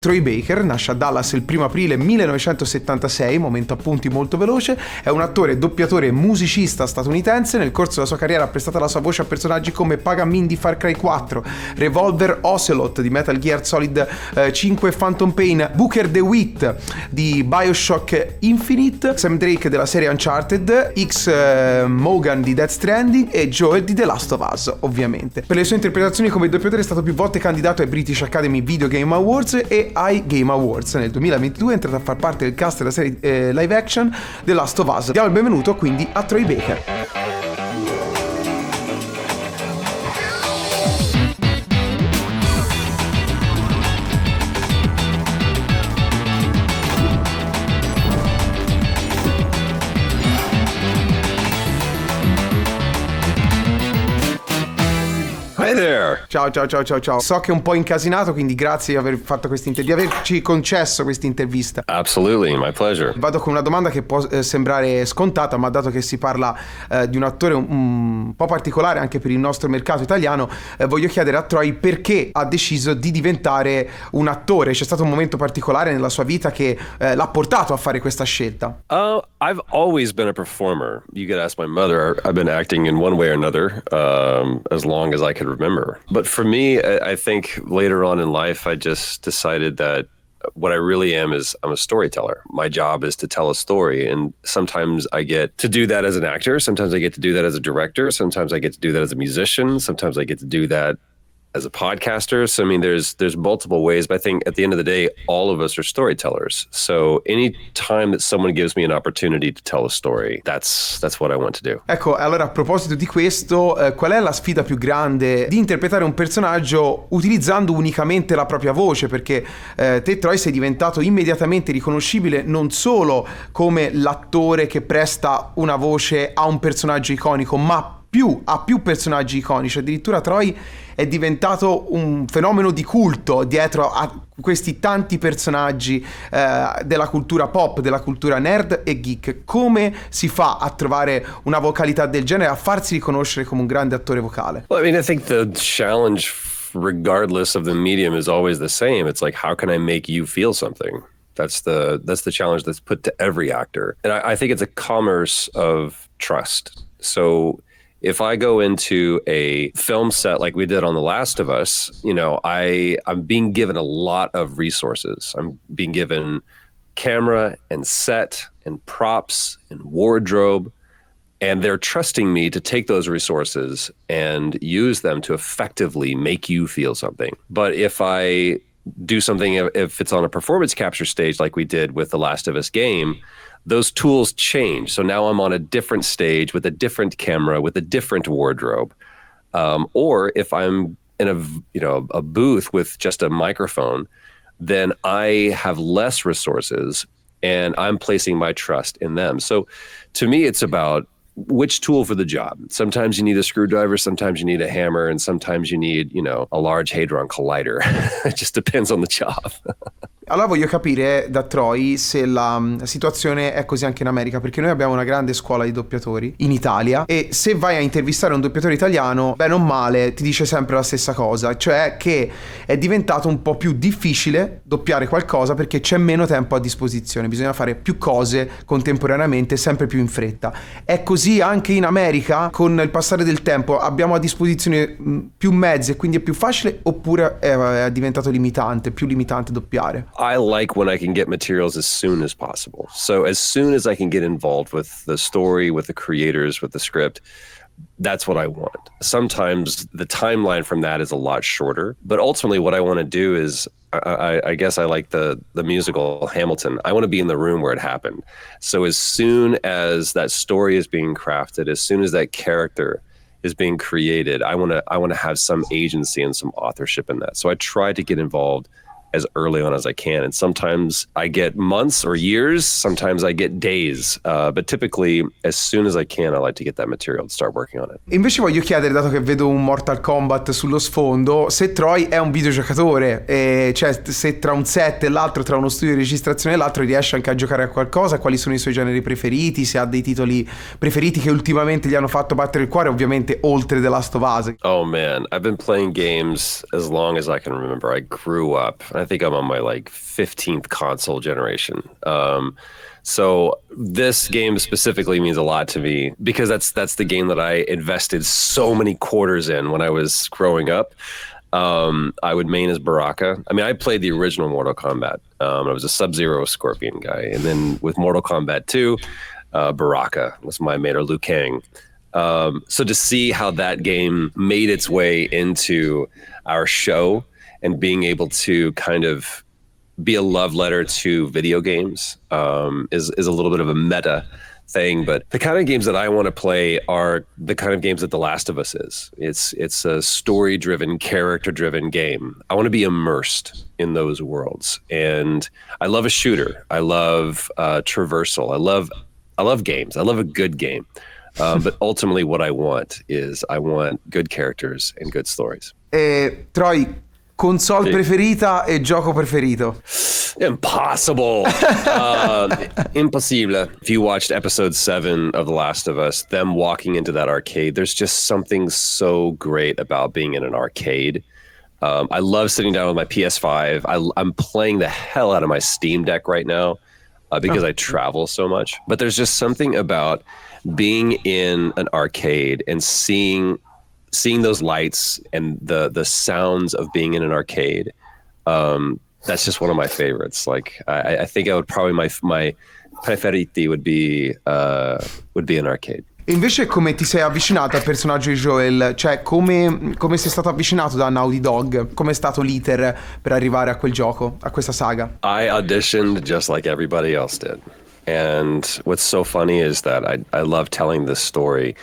Troy Baker nasce a Dallas il 1 aprile 1976, momento appunti molto veloce, è un attore, doppiatore e musicista statunitense. Nel corso della sua carriera ha prestato la sua voce a personaggi come Pac-Man di Far Cry 4, Revolver Ocelot di Metal Gear Solid 5 Phantom Pain, Booker DeWitt di Bioshock Infinite, Sam Drake della serie Uncharted, X Mogan di Death Stranding e Joel di The Last of Us, ovviamente. Per le sue interpretazioni come doppiatore è stato più volte candidato ai British Academy Video Game Awards e ai Game Awards. Nel 2022 è entrato a far parte del cast della serie live action The Last of Us. Diamo il benvenuto quindi a Troy Baker. Ciao. So che è un po' incasinato, quindi grazie di aver fatto di averci concesso questa intervista. Absolutely, my pleasure. Vado con una domanda che può sembrare scontata, ma dato che si parla di un attore un po' particolare anche per il nostro mercato italiano, voglio chiedere a Troy perché ha deciso di diventare un attore. C'è stato un momento particolare nella sua vita che l'ha portato a fare questa scelta? I've always been a performer. You could ask my mother. I've been acting in one way or another as long as I could remember. But for me, I think later on in life, I just decided that what I really am is I'm a storyteller. My job is to tell a story. And sometimes I get to do that as an actor. Sometimes I get to do that as a director. Sometimes I get to do that as a musician. Sometimes I get to do that as a podcaster. So, I mean, there's multiple ways, but I think at the end of the day, all of us are storytellers. So any time that someone gives me an opportunity to tell a story, that's what I want to do. Ecco, allora a proposito di questo, qual è la sfida più grande di interpretare un personaggio utilizzando unicamente la propria voce? Perché te, Troy, sei diventato immediatamente riconoscibile non solo come l'attore che presta una voce a un personaggio iconico, ma a più personaggi iconici. Addirittura Troy è diventato un fenomeno di culto dietro a questi tanti personaggi della cultura pop, della cultura nerd e geek. Come si fa a trovare una vocalità del genere, a farsi riconoscere come un grande attore vocale? Well, I mean, I think the challenge, regardless of the medium, is always the same. It's like, how can I make you feel something? That's the challenge that's put to every actor. And I think it's a commerce of trust. So if I go into a film set like we did on The Last of Us, you know, I'm being given a lot of resources. I'm being given camera and set and props and wardrobe, and they're trusting me to take those resources and use them to effectively make you feel something. But if I do something, if it's on a performance capture stage like we did with The Last of Us game, those tools change. So now I'm on a different stage with a different camera, with a different wardrobe. Or if I'm in a booth with just a microphone, then I have less resources and I'm placing my trust in them. So to me, it's about which tool for the job. Sometimes you need a screwdriver, sometimes you need a hammer, and sometimes you need, a large Hadron Collider. It just depends on the job. Allora voglio capire da Troy se la situazione è così anche in America, perché noi abbiamo una grande scuola di doppiatori in Italia e se vai a intervistare un doppiatore italiano, bene o male, ti dice sempre la stessa cosa, cioè che è diventato un po' più difficile doppiare qualcosa perché c'è meno tempo a disposizione, bisogna fare più cose contemporaneamente, sempre più in fretta. È così anche in America? Con il passare del tempo abbiamo a disposizione più mezzi e quindi è più facile, oppure è diventato più limitante doppiare? I like when I can get materials as soon as possible. So as soon as I can get involved with the story, with the creators, with the script, that's what I want. Sometimes the timeline from that is a lot shorter, but ultimately what I want to do is, I guess I like the musical Hamilton. I want to be in the room where it happened. So as soon as that story is being crafted, as soon as that character is being created, I want to have some agency and some authorship in that. So I try to get involved as early on as I can. And sometimes I get months or years, sometimes I get days. But typically, as soon as I can, I like to get that material and start working on it. Invece voglio chiedere, dato che vedo un Mortal Kombat sullo sfondo, se Troy è un videogiocatore, cioè se tra un set e l'altro, tra uno studio di registrazione e l'altro, riesce anche a giocare a qualcosa, quali sono i suoi generi preferiti, se ha dei titoli preferiti che ultimamente gli hanno fatto battere il cuore, ovviamente oltre The Last of Us. Oh man, I've been playing games as long as I can remember. I grew up. I think I'm on my like 15th console generation. So this game specifically means a lot to me because that's the game that I invested so many quarters in when I was growing up. I would main as Baraka. I mean, I played the original Mortal Kombat. I was a Sub-Zero Scorpion guy. And then with Mortal Kombat 2, Baraka was my main, or Liu Kang. So to see how that game made its way into our show and being able to kind of be a love letter to video games is a little bit of a meta thing, but the kind of games that I want to play are the kind of games that The Last of Us is. It's a story-driven, character-driven game. I want to be immersed in those worlds, and I love a shooter. I love traversal. I love games. I love a good game, but ultimately, what I want is good characters and good stories. Troy, console preferita e gioco preferito? Impossible. Impossible. If you watched episode 7 of The Last of Us, them walking into that arcade, there's just something so great about being in an arcade. I love sitting down with my PS5. I'm playing the hell out of my Steam Deck right now because I travel so much. But there's just something about being in an arcade and seeing those lights and the sounds of being in an arcade. That's just one of my favorites. Like I think I would probably my preferiti would be an arcade. E invece come ti sei avvicinato al personaggio di Joel? Cioè come sei stato avvicinato da Naughty Dog? Com'è stato l'iter per arrivare a quel gioco, a questa saga? I auditioned just like everybody else did. And what's so funny is that I love telling this story.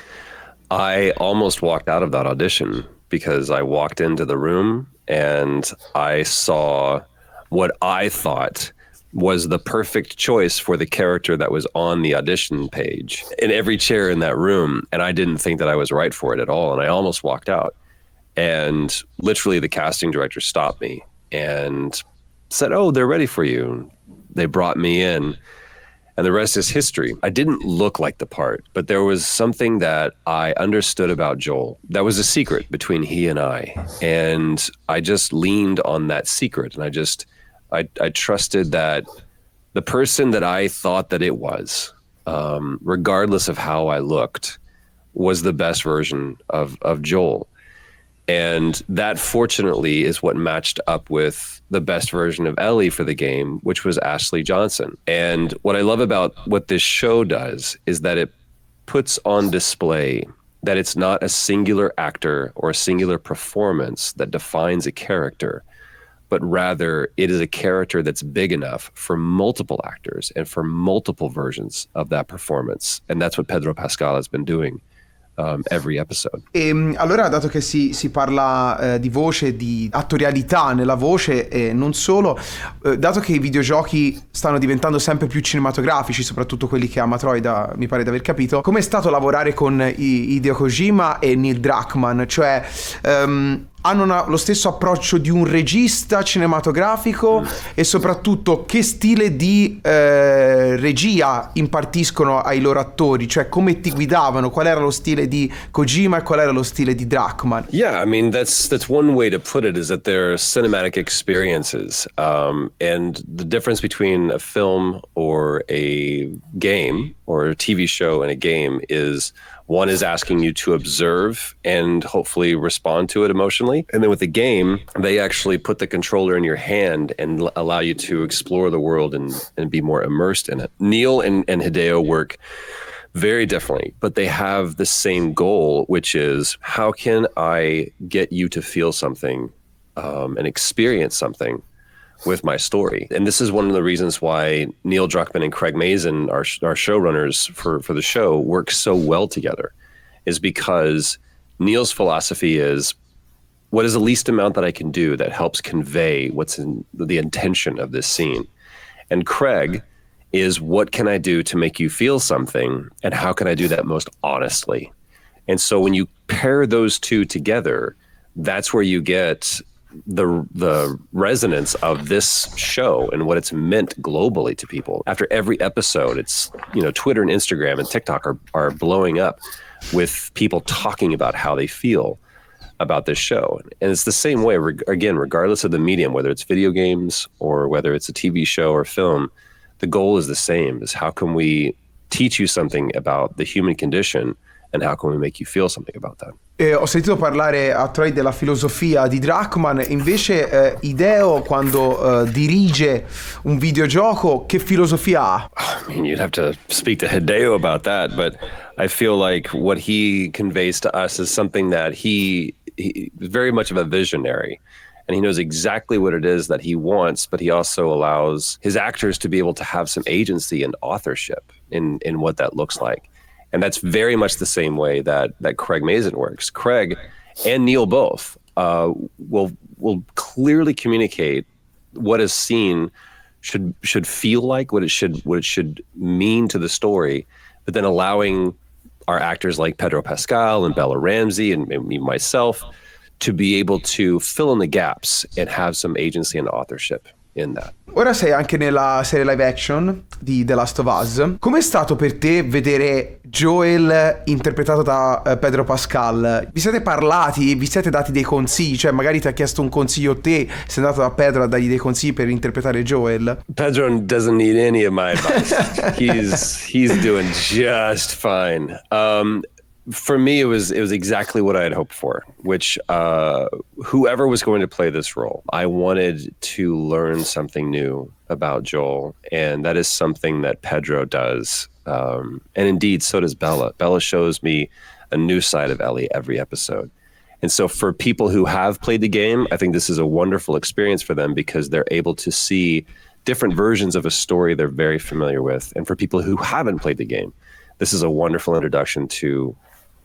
I almost walked out of that audition because I walked into the room and I saw what I thought was the perfect choice for the character that was on the audition page in every chair in that room. And I didn't think that I was right for it at all. And I almost walked out. And literally the casting director stopped me and said, "Oh, they're ready for you." They brought me in. And the rest is history. I didn't look like the part, but there was something that I understood about Joel that was a secret between he and I. And I just leaned on that secret. And I trusted that the person that I thought that it was, regardless of how I looked, was the best version of Joel. And that, fortunately, is what matched up with the best version of Ellie for the game, which was Ashley Johnson. And what I love about what this show does is that it puts on display that it's not a singular actor or a singular performance that defines a character, but rather it is a character that's big enough for multiple actors and for multiple versions of that performance. And that's what Pedro Pascal has been doing. Every episode. E allora, dato che si parla di voce, di attorialità nella voce e non solo, dato che i videogiochi stanno diventando sempre più cinematografici, soprattutto quelli che ama Troy, mi pare di aver capito, com'è stato lavorare con Hideo Kojima e Neil Druckmann? Cioè hanno lo stesso approccio di un regista cinematografico e soprattutto che stile di regia impartiscono ai loro attori, cioè come ti guidavano, qual era lo stile di Kojima e qual era lo stile di Druckmann? Yeah, I mean that's one way to put it, is that they're cinematic experiences, and the difference between a film or a game or a TV show and a game is one is asking you to observe and hopefully respond to it emotionally. And then with the game, they actually put the controller in your hand and allow you to explore the world and be more immersed in it. Neil and Hideo work very differently, but they have the same goal, which is how can I get you to feel something and experience something with my story. And this is one of the reasons why Neil Druckmann and Craig Mazin, our showrunners for the show, work so well together, is because Neil's philosophy is, what is the least amount that I can do that helps convey what's in the intention of this scene? And Craig is, what can I do to make you feel something, and how can I do that most honestly? And so when you pair those two together, that's where you get the resonance of this show and what it's meant globally to people. After every episode, it's, Twitter and Instagram and TikTok are blowing up with people talking about how they feel. about this show. And it's the same way, again, regardless of the medium, whether it's video games or whether it's a TV show or film, the goal is the same, is how can we teach you something about the human condition and how can we make you feel something about that. Ho sentito parlare a Troy della filosofia di Druckmann, invece Hideo quando dirige un videogioco che filosofia ha? I mean, you'd have to speak to Hideo about that, but I feel like what he conveys to us is something that he very much of a visionary, and he knows exactly what it is that he wants, but he also allows his actors to be able to have some agency and authorship in what that looks like. And that's very much the same way that Craig Mazin works. Craig and Neil both will clearly communicate what is seen should feel like, what it should mean to the story, but then allowing our actors like Pedro Pascal and Bella Ramsey and me, myself, to be able to fill in the gaps and have some agency and authorship in that. Ora sei anche nella serie live action di The Last of Us. Com'è stato per te vedere Joel interpretato da Pedro Pascal? Vi siete parlati? Vi siete dati dei consigli? Cioè magari ti ha chiesto un consiglio te, sei andato da Pedro a dargli dei consigli per interpretare Joel? Pedro doesn't need any of my advice. he's doing just fine. For me, it was exactly what I had hoped for, which whoever was going to play this role, I wanted to learn something new about Joel, and that is something that Pedro does. And indeed, so does Bella. Bella shows me a new side of Ellie every episode. And so for people who have played the game, I think this is a wonderful experience for them because they're able to see different versions of a story they're very familiar with. And for people who haven't played the game, this is a wonderful introduction to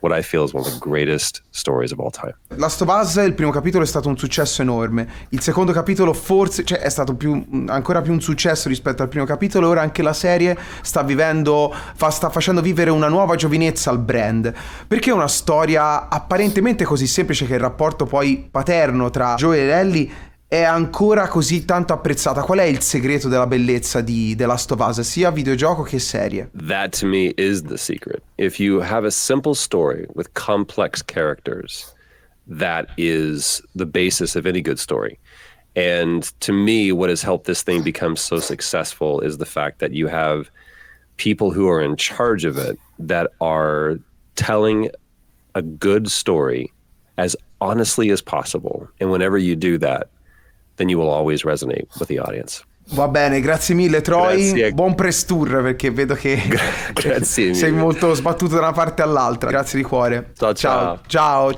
what I feel is one of the greatest stories of all time. Last of Us, il primo capitolo è stato un successo enorme. Il secondo capitolo forse, cioè è stato ancora più un successo rispetto al primo capitolo. Ora anche la serie sta facendo vivere una nuova giovinezza al brand. Perché è una storia apparentemente così semplice che il rapporto poi paterno tra Joel e Ellie è ancora così tanto apprezzata? Qual è il segreto della bellezza di The Last of Us, sia videogioco che serie? That to me is the secret. If you have a simple story with complex characters, that is the basis of any good story. And to me, what has helped this thing become so successful is the fact that you have people who are in charge of it that are telling a good story as honestly as possible. And whenever you do that, then you will always resonate with the audience. Va bene, grazie mille Troy. Grazie. Buon press tour perché vedo che Grazie sei molto sbattuto da una parte all'altra. Grazie di cuore. Ciao. Ciao.